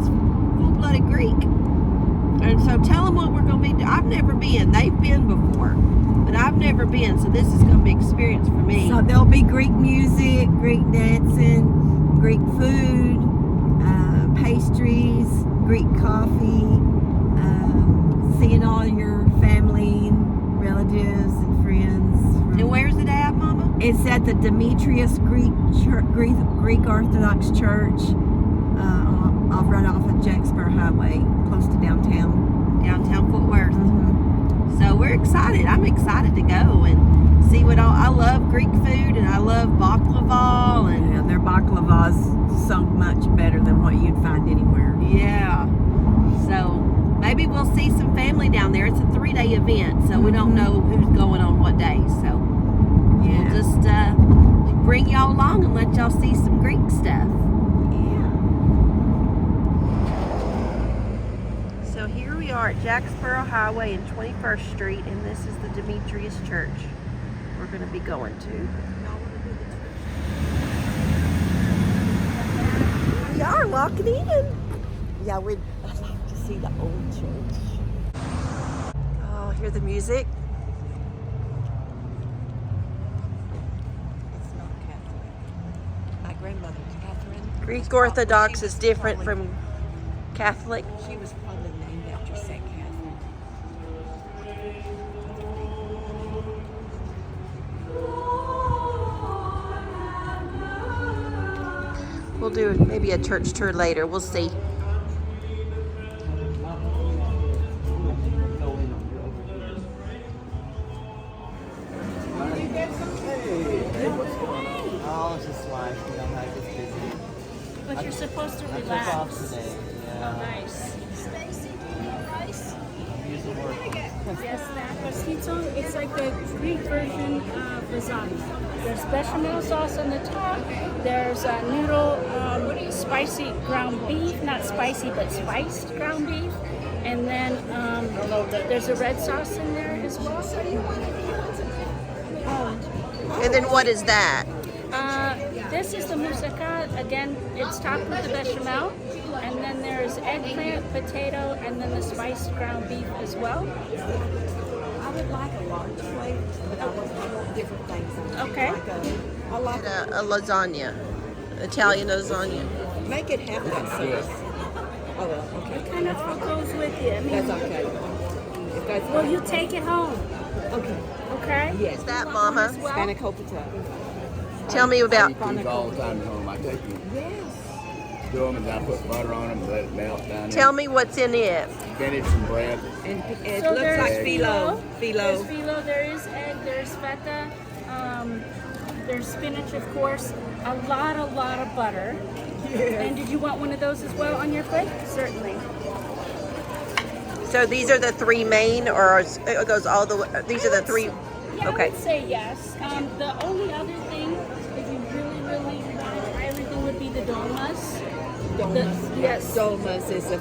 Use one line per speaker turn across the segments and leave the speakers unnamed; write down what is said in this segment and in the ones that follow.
is full-blooded Greek. And so tell them what we're going to be doing. I've never been. They've been before, but I've never been. So this is going to be an experience for me.
So there'll be Greek music, Greek dancing, Greek food, pastries, Greek coffee, seeing all your family and relatives and friends.
And where's it at, Mama?
It's at the Demetrius Greek Orthodox Church, right off of Jacksboro Highway, close to downtown.
Downtown Fort Worth.
Mm-hmm.
So we're excited. I'm excited to go and see what all. I love Greek food and I love baklava and
Yeah, their baklava's so much better than what you'd find anywhere.
yeah. So maybe we'll see some family down there. It's a 3-day event, so we don't know who's going on what day. So we'll just bring y'all along and let y'all see some Greek stuff. So here we are at Jacksboro Highway and 21st Street, and this is the Demetrius Church we're going to be going to. We are walking in. Yeah, I'd like to see the old church. Oh, hear the music?
It's not Catholic. My grandmother, Catherine.
Greek Orthodox is different from Catholic.
She was probably named after St. Catherine.
We'll do maybe a church tour later. We'll see.
Oh, it's just life, you know, life is busy.
But you're supposed to
I took
relax.
off today,
Oh,
yeah.
nice.
I'm using work.
Yes, that pasito, it's like the Greek version of lasagna. There's bechamel sauce on the top. There's a noodle, spicy ground beef, not spicy, but spiced ground beef. And then there's a red sauce in there as well.
And then what is that?
This is the moussaka. Again, it's topped with the bechamel. And then there's eggplant, potato, and then the spiced ground beef as well.
I would like a large plate, but I want different things.
Okay.
I like
A lasagna, Italian lasagna.
make it half that size. Oh, well, okay.
What kind of food goes with you? I mean,
That's okay. If that's
will you take it home?
okay.
Okay?
Yes.
Is that, Mama?
Spanakopita.
Tell me about.
Eat these all the time at home. I take them,
Yes.
do them, and then I put butter on them and let it melt down
Tell me what's in it.
Spinach and bread.
And it
So
looks
there's
like
phyllo.
phyllo.
There's phyllo, there is egg, there's feta, there's spinach, of course, a lot of butter. And did you want one of those as well on your plate? Certainly.
So these are the three main, or it goes all the way? These are the three.
Yeah,
Okay.
I would say yes. The only other thing, if you really want to try everything, would be the dolmas. Yes.
Dolmas is a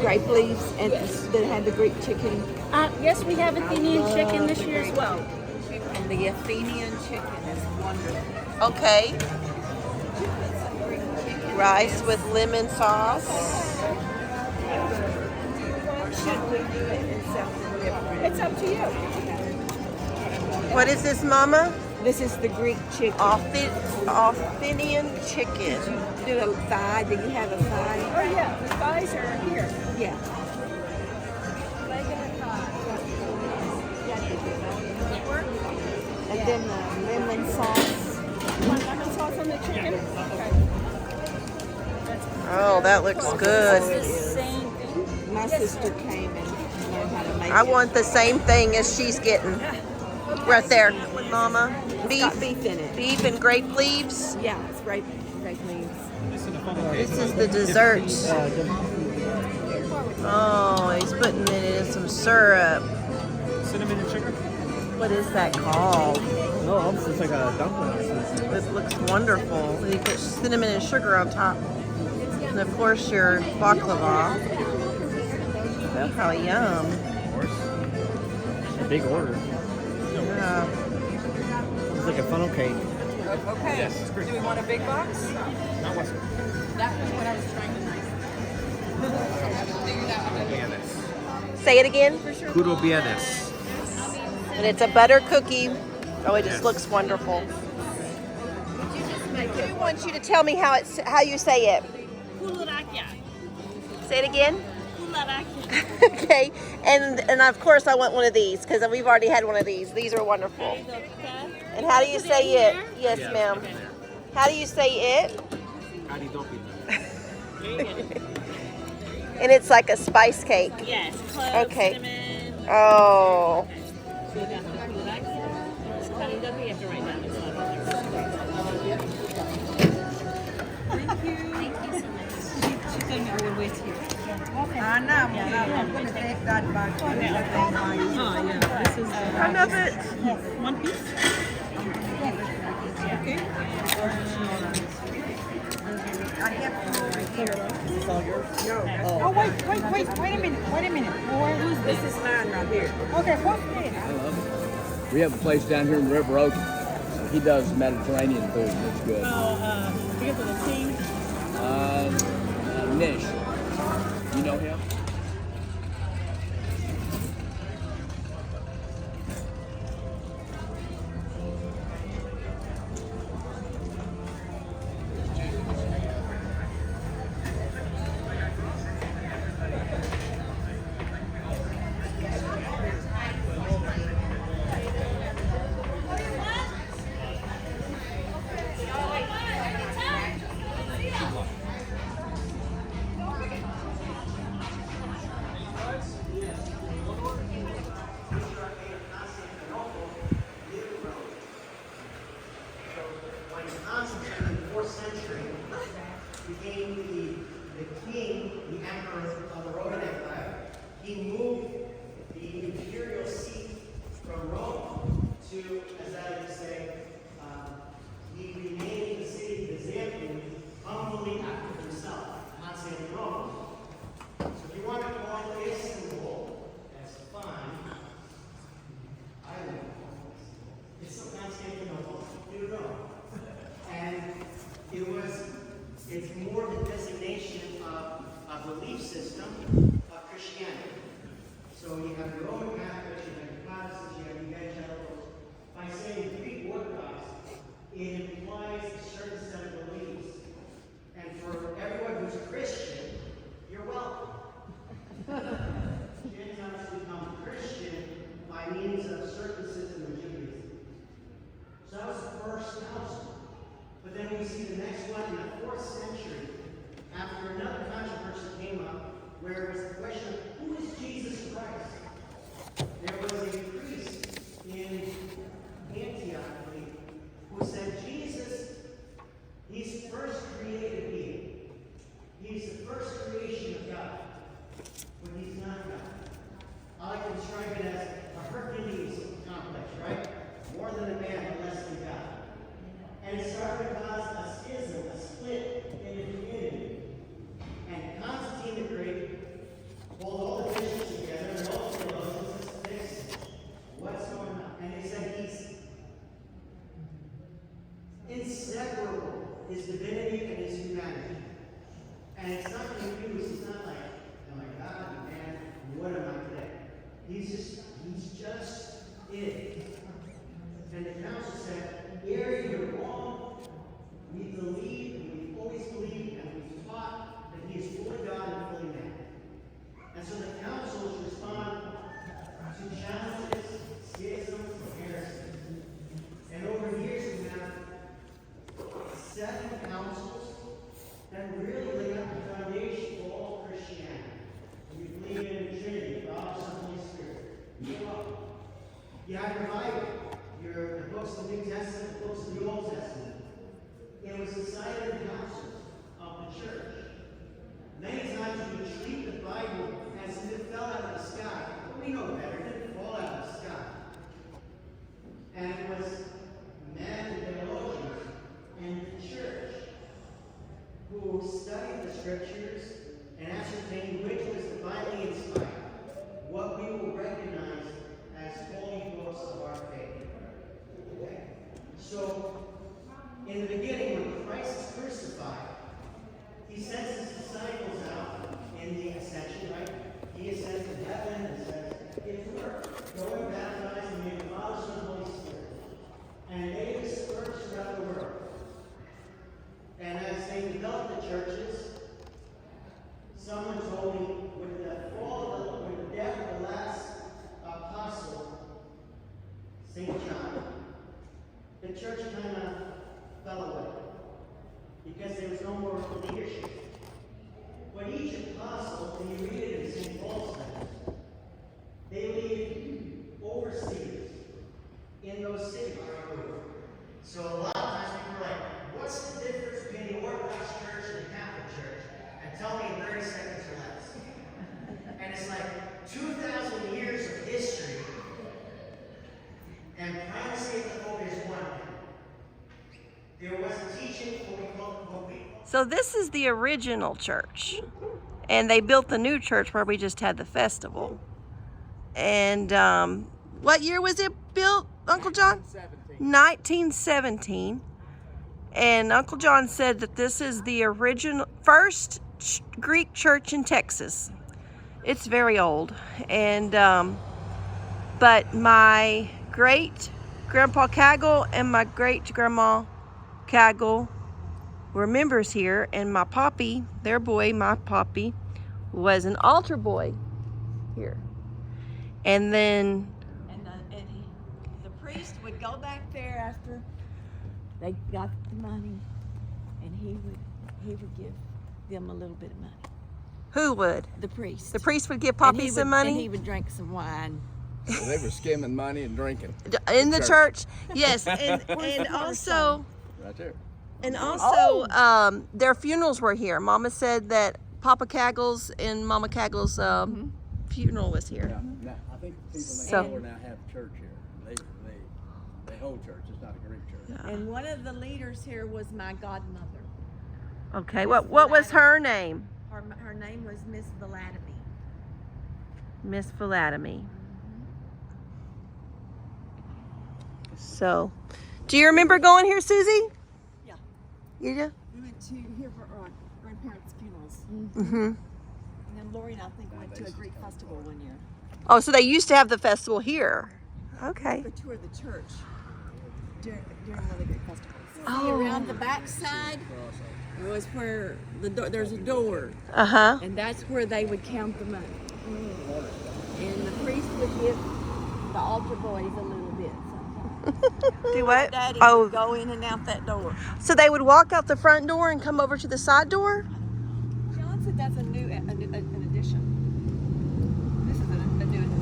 grape leaves and they have the Greek chicken.
Yes, we have Athenian chicken this year as well.
And the Athenian chicken is wonderful.
Okay. Rice with lemon sauce.
Should we do it in something different? It's up to you.
What is this, Mama?
This is the Greek chicken.
Athenian chicken.
Do a thigh. Do you have a thigh?
Oh yeah, the thighs are here.
Yeah.
Leg and a thigh.
And then the lemon sauce.
Lemon sauce on the chicken? Okay.
Oh, that looks good.
It's the same thing.
My sister came and learned how to make
I
it.
want the same thing as she's getting. Right there, Mama.
It's got beef in it.
Beef and grape leaves.
Yeah, it's grape leaves.
This is the dessert. Oh, he's putting it in some syrup.
Cinnamon and sugar?
What is that called?
No, it's just like a dumpling.
This looks wonderful. And you put cinnamon and sugar on top. And of course your baklava. Oh, how yum.
Of course. A big order.
Yeah.
It's like a funnel cake.
Okay.
Yes, it's great.
Do we want a big box?
Not Western.
That was what I was trying to
Say it again.
Curo Viernes.
And it's a butter cookie. Oh, it just looks wonderful. Who wants you to tell me how you say it?
Kularakia.
Say it again.
Kularakia.
Okay. And of course I want one of these because we've already had one of these. These are wonderful. And how do you say it? Yes, ma'am. How do you say it? And it's like a spice cake.
Yes. Cloves,
Okay.
cinnamon.
Oh.
So you got the kularakia. It's karindopi. You have to write down this one. Thank you so much. She told me I would wait here.
I'm going to take that back.
Oh, yeah. This is
I love it.
one piece. Okay.
I have to over here.
Is this all yours?
Oh, wait a minute. Who's this? This is mine right here. Okay, what's this?
I love it. We have a place down here in River Oaks. He does Mediterranean food. It's good.
Because of the tea.
Nish. You know him?
Constantine in the 4th century became the king, the emperor of the Roman Empire. He moved the imperial seat from Rome to, as I would say, he renamed the city Byzantium humbly after himself, not saying Rome. So if you want to call it Istanbul, that's fine. I don't know. It's Constantinople, you know. And it's more the designation of a belief system of Christianity. So you have the Roman Catholics, you have the Protestants, you have the evangelicals. By saying Greek Orthodox, it implies a certain set of beliefs. And for everyone who's Christian, you're welcome. Gentiles become Christian by means of circumcision and Judaism. So that was the first council. But then we see the next one in the 4th century, after another controversy came up, where it was the question of who is Jesus Christ? There was a priest in Antioch, I believe, who said Jesus was only with the death of the last apostle, St. John, the church kind of fell away because there was no more leadership. But each apostle, when you read it in St. Paul's letters, they leave overseers in those cities. So a lot of times people are like, what's the difference between the Orthodox Church and the Catholic Church? And tell me in 30 seconds or less. And it's like 2,000 years of history. And primacy of the Pope is one thing. There was a teaching what we call.
So this is the original church. And they built the new church where we just had the festival. And what year was it built, Uncle John? 1917. And Uncle John said that this is the original first Greek church in Texas. It's very old. And but my great grandpa Caggle and my great grandma Caggle were members here, and my poppy, their boy, my poppy, was an altar boy here. And then
The priest would go back there after they got the money, and he would give them a little bit of money.
who would?
The priest.
The priest would give
And
Poppy
he
some
would-
money?
And he would drink some wine.
So they were skimming money and drinking.
In the
church.
church, yes, and also
Right there.
their funerals were here. Mama said that Papa Caggle's and Mama Caggle's funeral was here.
Yeah. Now, I think the people next
So-
door now have church here. They hold church. It's not a Greek church.
And one of the leaders here was my godmother.
Okay, what was her name?
Her name was Miss Valatomy.
Miss Valatomy. So, do you remember going here, Susie?
Yeah.
You do?
We went to here for our grandparents' funerals.
Mm-hmm.
And then Lori and I think went to a Greek festival one year.
Oh, so they used to have the festival here. Okay.
We toured the church during one of the Greek festivals.
Oh.
See, around the back side was where there's a door,
Uh-huh.
and that's where they would count the money. And the priest would give the altar boys a little bit sometimes.
Do what?
Daddy
Oh,
would go in and out that door.
so they would walk out the front door and come over to the side door?
John said that's an addition. This is a new addition.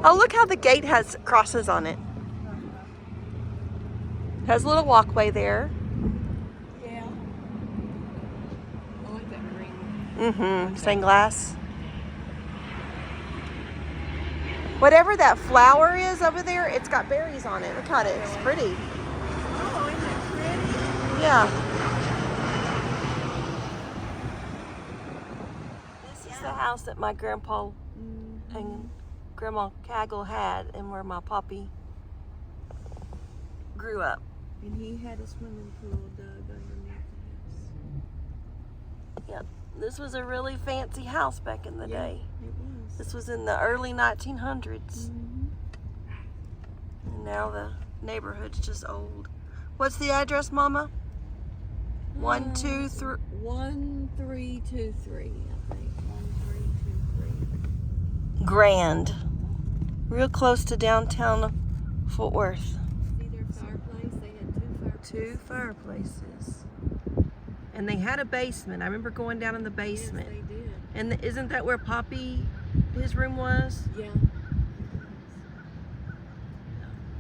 Oh, look how the gate has crosses on it. Has a little walkway there.
Yeah. I like that green.
Mm-hmm. Stained glass. Whatever that flower is over there, it's got berries on it. Look at it. It's pretty.
Oh, isn't that pretty?
Yeah. This is the house that my grandpa and Grandma Caggle had, and where my poppy grew up.
And he had a swimming pool dug underneath the house.
Yeah, this was a really fancy house back in the day.
It was.
This was in the early 1900s. And now the neighborhood's just old. What's the address, Mama? 123.
1323, I think. 1323.
Grand. Real close to downtown Fort Worth.
See their fireplace? They had two fireplaces.
Two fireplaces. And they had a basement. I remember going down in the basement.
Yes, they did.
And isn't that where Poppy, his room was?
Yeah.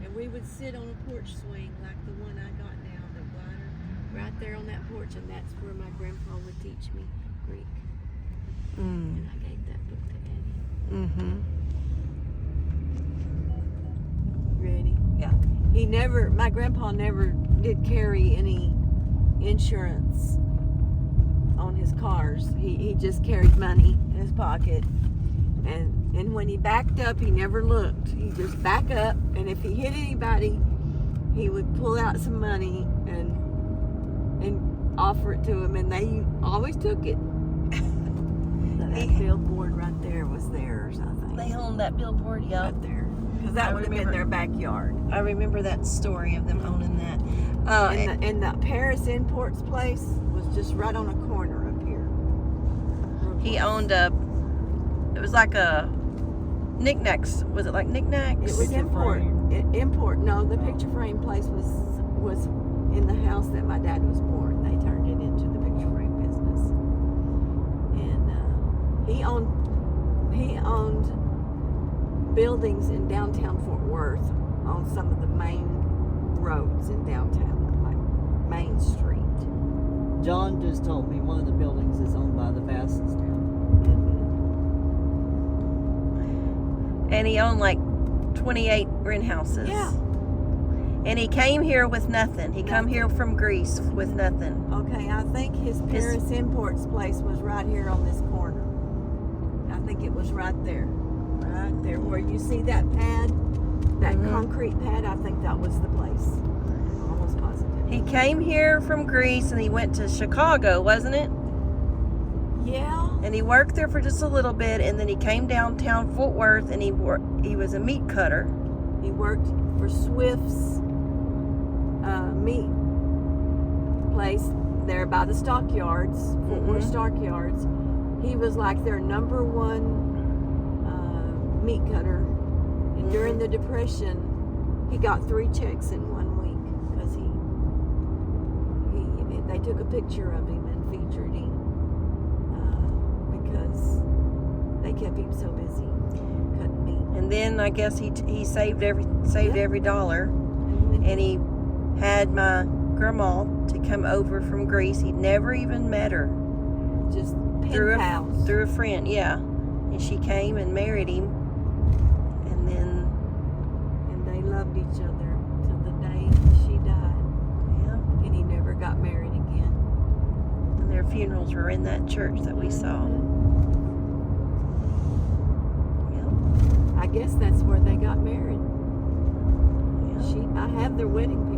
And we would sit on a porch swing like the one I got now, the glider, right there on that porch, and that's where my grandpa would teach me Greek.
Mm.
And I gave that book to Eddie.
Mm-hmm.
Ready?
Yeah.
My grandpa never did carry any insurance on his cars. He just carried money in his pocket. And when he backed up, he never looked. He just back up, and if he hit anybody, he would pull out some money and offer it to him, and they always took it. That billboard right there was theirs, I think.
They owned that billboard, yeah.
Right there. Because that would have been their backyard.
I remember that story of them owning that.
And the Paris Imports place was just right on a corner up here.
he owned a. It was like a knickknacks. Was it like knickknacks?
It was import. No, the picture frame place was in the house that my dad was born. They turned it into the picture frame business, and he owned buildings in downtown Fort Worth on some of the main roads in downtown, like Main Street.
John just told me one of the buildings is owned by the Vassals now.
And he owned like 28 rent houses.
Yeah.
And he came here with nothing. He come here from Greece with nothing.
Okay, I think his Paris Imports place was right here on this corner. I think it was right there where you see that pad, that concrete pad. I think that was the place. Almost positive.
He came here from Greece and he went to Chicago, wasn't it?
Yeah.
And he worked there for just a little bit, and then he came downtown Fort Worth, and he was a meat cutter.
He worked for Swift's meat place there by the stockyards, Fort Worth stockyards. He was like their number one meat cutter. And during the Depression, he got 3 checks in 1 week because they took a picture of him and featured him because they kept him so busy cutting meat.
And then I guess he saved every dollar, and he had my grandma to come over from Greece. He'd never even met her.
Just pen pals.
Through a friend, yeah. And she came and married him, and
they loved each other till the day she died.
Yeah.
And he never got married again.
And their funerals were in that church that we saw. Yeah.
I guess that's where they got married.
Yeah.
I have their wedding picture.